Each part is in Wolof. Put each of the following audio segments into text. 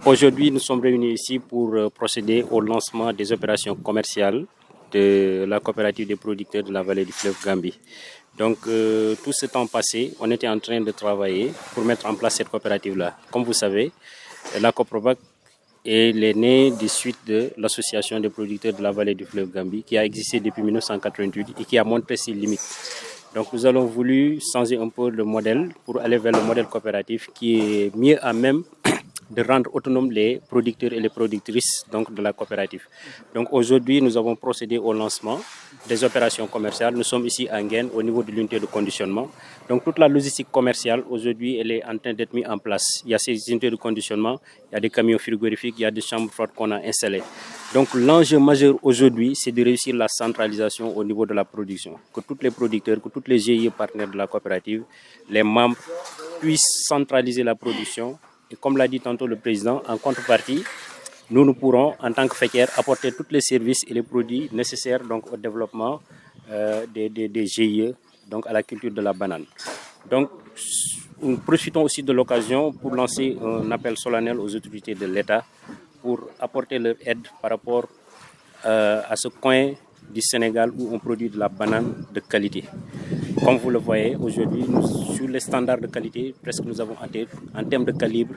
Aujourd'hui, nous sommes réunis ici pour procéder au lancement des opérations commerciales de la coopérative des producteurs de la vallée du fleuve Gambie. Donc, tout ce temps passé, on était en train de travailler pour mettre en place cette coopérative-là. Comme vous savez, la Coprovac est née des suites de l'association des producteurs de la vallée du fleuve Gambie qui a existé depuis 1988 et qui a montré ses limites. Donc, nous avons voulu changer un peu le modèle pour aller vers le modèle coopératif qui est mieux à même de rendre autonomes les producteurs et les productrices donc, de la coopérative. Donc aujourd'hui, nous avons procédé au lancement des opérations commerciales. Nous sommes ici à Nguyen au niveau de l'unité de conditionnement. Donc toute la logistique commerciale aujourd'hui, elle est en train d'être mise en place. Il y a ces unités de conditionnement, il y a des camions frigorifiques, il y a des chambres froides qu'on a installées. Donc l'enjeu majeur aujourd'hui, c'est de réussir la centralisation au niveau de la production. Que tous les producteurs, que tous les GIE partenaires de la coopérative, les membres puissent centraliser la production. Et comme l'a dit tantôt le président, en contrepartie, nous pourrons, en tant que FECER, apporter tous les services et les produits nécessaires donc, au développement des GIE, donc à la culture de la banane. Donc, nous profitons aussi de l'occasion pour lancer un appel solennel aux autorités de l'État pour apporter leur aide par rapport à ce coin du Sénégal où on produit de la banane de qualité. Comme vous le voyez, aujourd'hui, sur les standards de qualité, presque nous avons atteint, en termes de calibre,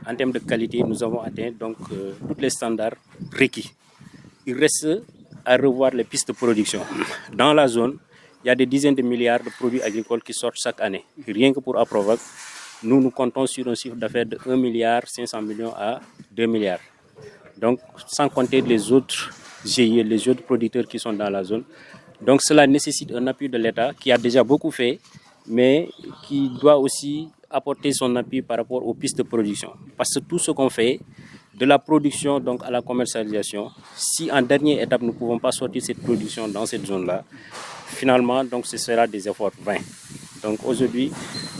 en termes de qualité, nous avons atteint donc tous les standards requis. Il reste à revoir les pistes de production. Dans la zone, il y a des dizaines de milliards de produits agricoles qui sortent chaque année. Rien que pour Aprovac, nous comptons sur un chiffre d'affaires de 1 milliard 500 millions à 2 milliards. Donc, sans compter les autres GIE, les autres producteurs qui sont dans la zone. Donc, cela nécessite un appui de l'État qui a déjà beaucoup fait, mais qui doit aussi apporter son appui par rapport aux pistes de production. Parce que tout ce qu'on fait, de la production donc à la commercialisation, si en dernière étape nous ne pouvons pas sortir cette production dans cette zone-là, finalement, donc, ce sera des efforts vains. Donc aujourd'hui,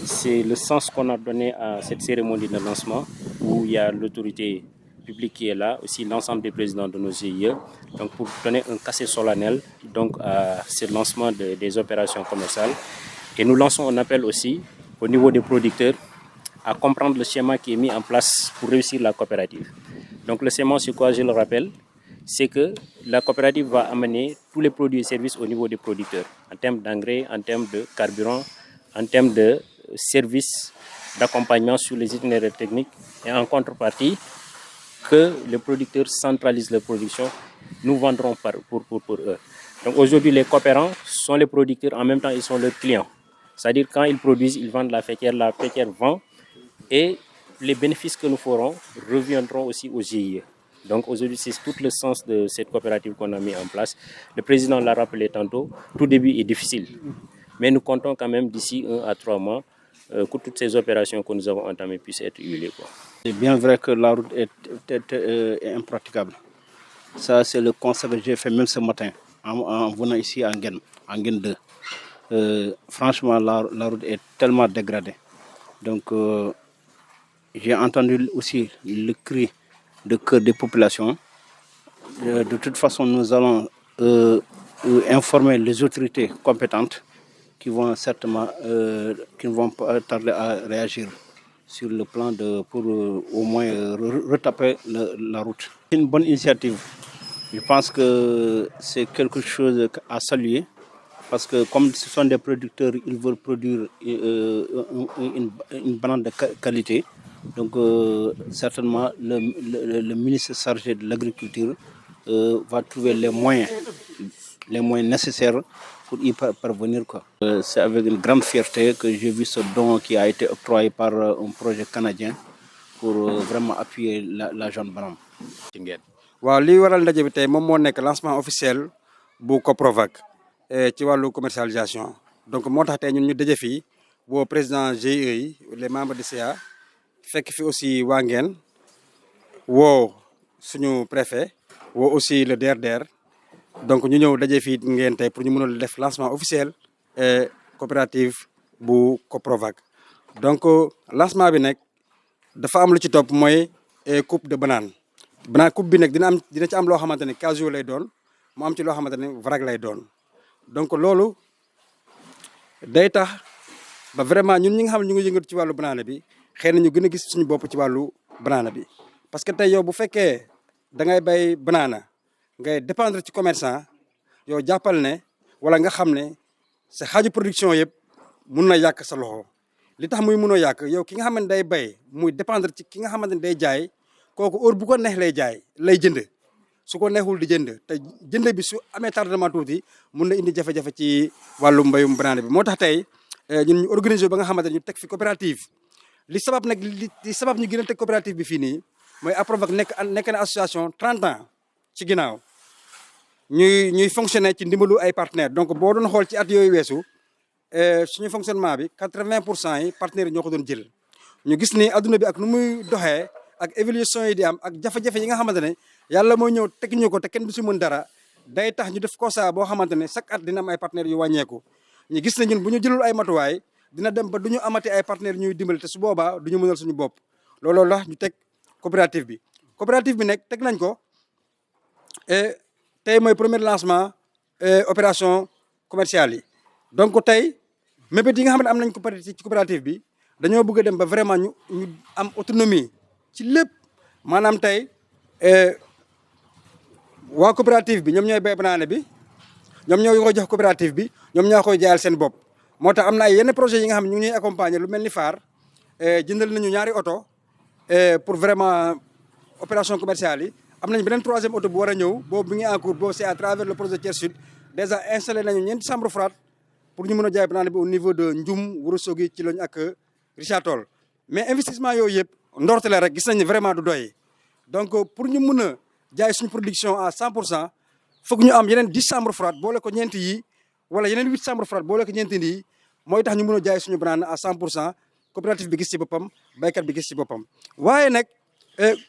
c'est le sens qu'on a donné à cette cérémonie de lancement où il y a l'autorité publique qui est là, aussi l'ensemble des présidents de nos GIE, donc pour donner un cachet solennel donc, à ce lancement des opérations commerciales. Et nous lançons un appel aussi au niveau des producteurs à comprendre le schéma qui est mis en place pour réussir la coopérative. Donc le schéma, c'est quoi, je le rappelle, c'est que la coopérative va amener tous les produits et services au niveau des producteurs, en termes d'engrais, en termes de carburant, en termes de services d'accompagnement sur les itinéraires techniques et en contrepartie, que les producteurs centralisent leur production, nous vendrons pour eux. Donc aujourd'hui, les coopérants sont les producteurs, en même temps, ils sont leurs clients. C'est-à-dire quand ils produisent, ils vendent la FECER vend et les bénéfices que nous ferons reviendront aussi aux GIE. Donc aujourd'hui, c'est tout le sens de cette coopérative qu'on a mis en place. Le président l'a rappelé tantôt, tout début est difficile. Mais nous comptons quand même d'ici 1 à 3 mois que toutes ces opérations que nous avons entamées puissent être huilées. C'est bien vrai que la route est impraticable. Ça, c'est le constat que j'ai fait même ce matin en venant ici à Nguyen 2. Franchement, la route est tellement dégradée. Donc, j'ai entendu aussi le cri de cœur des populations. De toute façon, nous allons informer les autorités compétentes qui vont certainement, qui ne vont pas tarder à réagir sur le plan pour au moins retaper la route. C'est une bonne initiative. Je pense que c'est quelque chose à saluer parce que comme ce sont des producteurs, ils veulent produire une banane de qualité. Donc certainement le ministre chargé de l'agriculture va trouver les moyens nécessaires pour y parvenir. C'est avec une grande fierté que j'ai vu ce don qui a été octroyé par un projet canadien pour vraiment appuyer la jeune banane. waaw li waral ndaje bi tey moom moo nekk lancement officiel bu Coprovac ci wàllu commercialisation donc moo tax tey ñun ñu daje fii boo président GIE yi les membres du CA fekk fi aussi waa Nguyen woo suñu préfet woo aussi le DRDR donc ñu ñëw daje fii Nguyen tey pour ñu mën a def lancement officiel coopérative bu Coprovac donc lancement bi nag dafa am lu ci topp mooy coupe de banane. Coupe bi nag dina ci am loo xamante ne cashew lay doon mu am ci loo xamante ne vrac lay doon donc loolu day tax ba vraiment ñun ñi nga xam ne ñu ngi yëngatu ci wàllu banana bi xëy na ñu gën a gis suñu bopp ci wàllu banana bi parce que tey yow bu fekkee da ngay bay banana ngay dépendre ci commerçant yow jàppal ne wala nga xam ne sa xaaju production yëpp mun na yàq sa loxo li tax muy munoo yàq yow ki nga xamante day bay muy dépendre ci ki nga xamante ne day jaay kooku heure bu ko neex lay jaay lay jënd su ko neexul di jënd te jënd bi su amee tardement tuuti mun na indi jafe-jafe ci wàllu mbayum banana bi moo tax tey ñun ñu organiser ba nga xamante ne ñu teg fi coopérative li sabab nag li sabab ñu gën a teg coopérative bi fii nii mooy Aprovac nekk na association 30 ans ci ginnaaw ñuy fonctionner ci ndimbalu ay partenaires donc boo doon xool ci at yooyu weesu suñu fonctionnement bi 80% yi partenaires yi ñoo ko doon jël ñu gis ni adduna bi ak nu muy doxee ak évolution yi di am ak jafe-jafe yi nga xamante ne yàlla mooy ñëw teg ñu ko te kenn du si mën dara day tax ñu def constat boo xamante ne chaque at dina am ay partenaires yu wàññeeku ñu gis ne ñun bu ñu jëlul ay matuwaay dina dem ba du ñu amati ay partenaires ñuy dimbali te su boobaa du ñu mënal suñu bopp looloo la ñu teg coopérative bi nag teg nañ ko tey mooy premier lancement opération commerciale yi donc tey mébét yi nga xam ne am nañ ko ci coopérative bi dañoo bëgg a dem ba vraiment ñu am autonomie ci lépp maanaam tey waa coopérative bi ñoom ñooy bay banana bi ñoom ñoo ko jox coopérative bi ñoom ñoo koy jaayal seen bopp moo tax am na ay yenn projet yi nga xam ne ñu ngi ñuy accompagner lu mel ni FAR jëndal nañu ñaari oto pour vraiment opération commerciale yi am nañ beneen troisième oto bu war a ñëw boobu mi ngi en cours boobu c'est à travers le projet Thiès Sud déjà installé nañu ñeenti chambre froide pour ñu mën a jaay banana bi au niveau de Ndioum Ourossogui ci lañu ak Richard Toll mais investissement yooyu yëpp ndorte la rek gis nañ ne vraiment du doy donc pour ñu mën a jaay suñu production à 100% foog ñu am yeneen 10 chambres froides boole ko ñeenti yi wala yeneen 8 chambres froides boole ko ñeenti yi mooy tax ñu mën a jaay suñu banana à 100% coopérative bi gis ci boppam baykat bi gis ci boppam waaye nag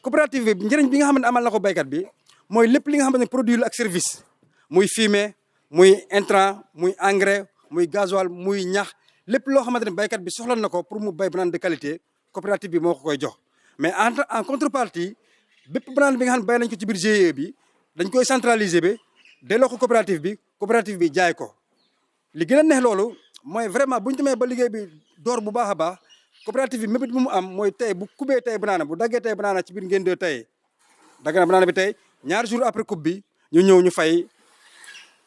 coopérative bi njëriñ bi nga xam ne amal na ko baykat bi mooy lépp li nga xam ne produit la ak service muy fumier muy intrant muy engrais muy gasoil muy ñax lépp loo xamante ne baykat bi soxla na ko pour mu bay banane de qualité coopérative bi moo ko koy jox mais en contrepartie bépp banane bi nga xam ne bay nañ ko ci biir GIE bi dañ koy centraliser ba delloo ko coopérative bi jaay ko li gën a neex loolu mooy vraiment bu ñu demee ba liggéey bi door bu baax a baax coopérative bi mébét bu mu am mooy tey bu kubee tey banana bu daggee tey banana ci biir ngeen de tey dagg na banana bi tey ñaari jours après coupe bi ñu ñëw ñu fay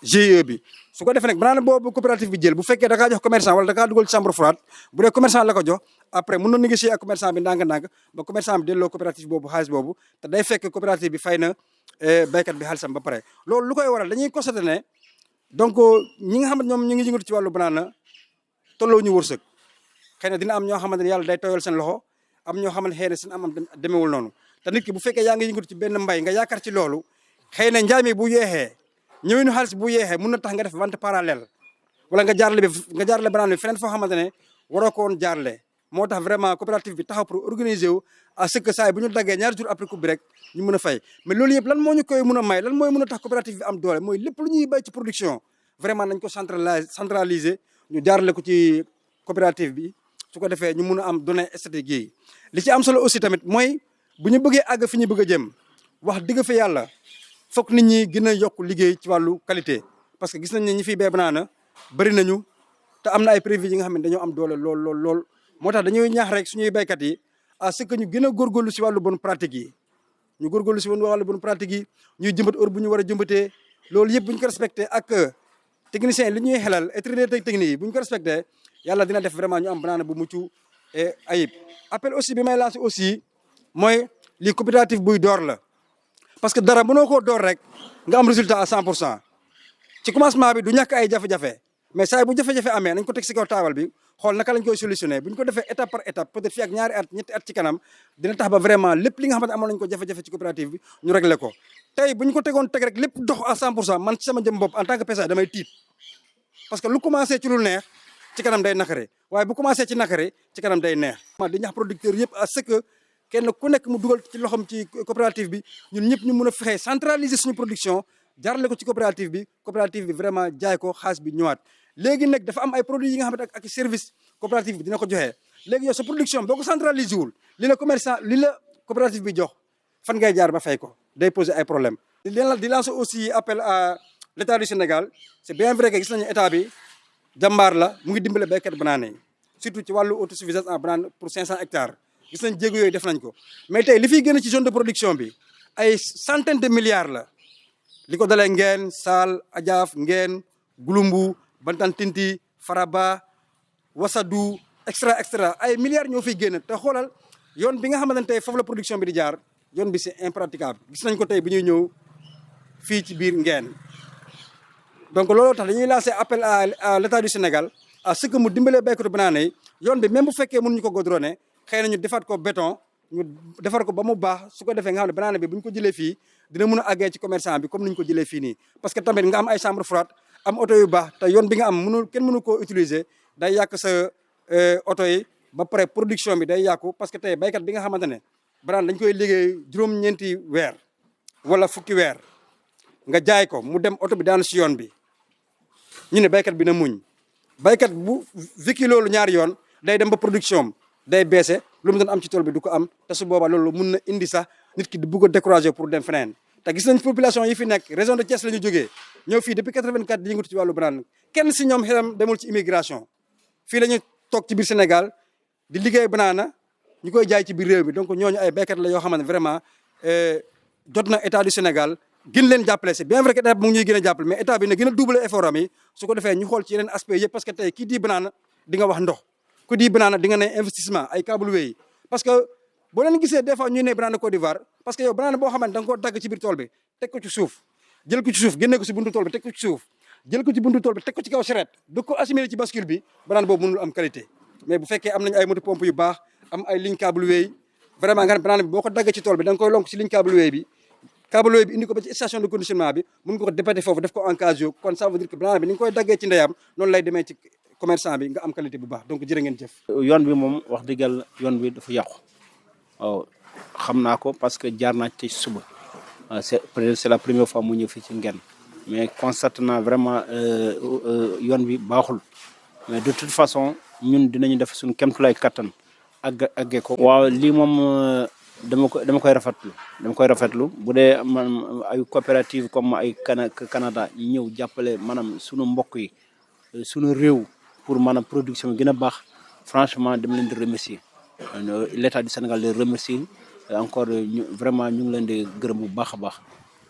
GIE bi su ko defee nag banana boobu coopérative bi jël bu fekkee da kaa jox commerçant wala da kaa dugal ci chambre froide bu dee commerçant la ko jox après mën na négocier ak commerçant bi ndànk-ndànk ba commerçant bi delloo coopérative boobu xaalis boobu te day fekk coopérative bi fay na baykat bi xaalisam ba pare loolu lu koy waral dañuy constater ne donc ñi nga xam ne ñoom ñu ngi yëngatu ci wàllu banana tolloo ñu wërsëg xëy na dina am ñoo xamante ne yàlla day tooyal seen loxo am ñoo xamante xëy na seen am demewul noonu te nit ki bu fekkee yaa ngi yëngatu ci benn mbay nga yaakaar ci loolu xëy na njaay mi bu yeexee ñëwinu xaalis bu yeexee mun na tax nga def vente parallèle wala nga jaarale banane bi feneen foo xamante ne waroo ko woon jaarale moo tax vraiment coopérative bi taxaw pour organiser wu à ce que saa yi bu ñu daggee ñaari jours après coupe bi rek ñu mën a fay mais loolu yëpp lan moo ñu koy mën a may lan mooy mën a tax coopérative bi am doole mooy lépp lu ñuy bay ci production vraiment nañ ko centraliser ñu jaarale ko ci coopérative bi su ko defee ñu mun a am données statistiques yi li ci am solo aussi tamit mooy bu ñu bëggee àgg fi ñu bëgg a jëm wax dëgg fa yàlla foog nit ñi gën a yokk liggéey ci wàllu qualité parce que gis nañ ne ñi fiy bay banana bëri nañu te am na ay prévisions yi nga xam ne dañoo am doole lool moo tax dañuy ñaax rek suñuy baykat yi à ce que ñu gën a góorgóorlu si wàllu bonne pratique yi ñu góorgóorlu si wàllu bonne pratique yi ñuy jëmbat heure bu ñu war a jëmbatee loolu yëpp bu ñu ko respecté ak techniciens yi li ñuy xelal et traité technique yi bu ñu ko respecté yàlla dina def vraiment ñu am banana bu mucc ayib appel aussi bi may lancé aussi mooy lii coopérative buy door la parce que dara mënoo koo door rek nga am résultat à 100% ci commencement bi du ñàkk ay jafe-jafe mais saa bu jafe-jafe amee nañ ko teg si kaw taabal bi xool naka lañ koy solutionné bu ñu ko defee étape par étape peut-être fii ak ñaari at ñetti at ci kanam dina tax ba vraiment lépp li nga xamante amoon nañ ko jafe-jafe ci coopérative bi ñu réglé ko tey bu ñu ko tegoon teg rek lépp dox à 100% man ci sama jëm bopp en tant que PSA damay tiit parce que lu commencé ci lu neex ci kanam day nakare waaye bu commencé ci nakare ci kanam day neex di ñax producteur yëpp à ce que kenn ku nekk mu dugal ci loxom ci coopérative bi ñun ñëpp ñu mun a fexe centraliser suñu production jaarale ko ci coopérative bi vraiment jaay ko xaalis bi ñëwaat léegi nag dafa am ay produits yi nga xamante ak service coopérative bi dina ko joxe léegi yow sa production boo ko centraliser wul li la coopérative bi jox fan ngay jaar ba fay ko day poser ay problème di lancer aussi appel à l'état du Sénégal c'est bien vrai que gis nañu état bi jàmbaar la mu ngi dimbale béykat banane yi surtout ci wàllu autosuffisance en banane pour 500 hectares gis nañ jéego yooyu def nañ ko mais tey li fiy gën ci zone de production bi ay centaine de milliards la li ko dalee Ngeen Saal Ajaaf Ngeen Gulumbu Bantantinti Faraba Wasadu extra ay milliards ñoo fiy génn te xoolal yoon bi nga xamante ne tey foofu la production bi di jaar yoon bi c'est impraticable gis nañ ko tey bi ñuy ñëw fii ci biir Ngeen donc looloo tax dañuy lancer appel à l'État du Sénégal à ce que mu dimbalee béykatu banaana yi yoon bi même bu fekkee mënuñu ko goudronné xëy na ñu defaat ko béton ñu defar ko ba mu baax su ko defee nga xam ne banaana bi bu ñu ko jëlee fii dina mën a àggee ci commerçant bi comme ni ñu ko jëlee fii nii parce que tamit nga am ay chambre froide am oto yu baax te yoon bi nga am kenn mënu koo utiliser day yàq sa oto yi ba pare production bi day yàqu parce que tey béykat bi nga xamante ne banaana dañ koy liggéey juróom-ñeenti weer wala fukki weer nga jaay ko mu dem oto bi daanu si yoon bi ñu ne béykat bi na muñ béykat bu vécu loolu ñaari yoon day dem ba production day baissé lu mu doon am ci tool bi du ko am te su boobaa loolu mun na indi sax nit ki di bugg a décourager pour dem feneen te gis nañ population yi fi nekk région de Thiès la ñu jógee ñëw fii depuis 84 di yëngatu ci wàllu banaan kenn si ñoom xelam demul ci immigration fii la ñu toog ci biir Sénégal di liggéey banaana ñu koy jaay ci biir réew mi donc ñooñu ay béykat la yoo xamante ne vraiment jot na état du Sénégal gën leen jàppale c'est bien vrai que état bi mu ngi ñuy gën a jàppale mais état bi na gën a doubler effort am yi su ko defee ñu xool ci yeneen aspect yëpp parce que tey kii di banaana di nga wax ndox ku di banaana di nga ne investissement ay câble yi parce que boo leen gisee des fois ñuy ne banaana Côte d'Ivoire parce que yow banaana boo xamante da nga koo dagg ci biir tool bi teg ko ci suuf jël ko ci suuf génne ko ci buntu tool bi teg ko ci suuf jël ko ci buntu tool bi teg ko ci kaw charrette du ko assimiler ci bascule bi banaana boobu mënul am qualité mais bu fekkee am nañ ay moto pompe yu baax am ay ligne câble yi vraiment nga ne banaana bi boo ko dagg ci tool bi da nga koy lonk ci ligne câble bi câble bi indi ko ba ci station de conditionnement bi mun nga ko dépater foofu def ko en casio kon ça veut dire que banaana bi ni nga koy daggee ci ndeyam noonu lay demee ci commerçant bi nga am qualité bu baax donc jërë ngeen jëf. yoon bi moom wax dëgg yàlla yoon bi dafa yàqu waaw xam naa ko parce que jaar naa ci suba c'est la première fois mu ñëw fii ci Ngeen mais constate naa vraiment yoon bi baaxul mais de toute façon ñun dinañu def suñu kéemtulaay kattan àggee ko. waaw lii moom dama koy rafetlu bu dee man ay coopérative comme ay Canada yi ñëw jàppale maanaam sunu mbokk yi sunu réew pour maanaam production bi gën a baax franchement dama leen di remercier l'État du Sénégal les remercier encore vraiment ñu ngi leen di gërëm bu baax a baax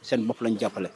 seen bopp lañ jàppale.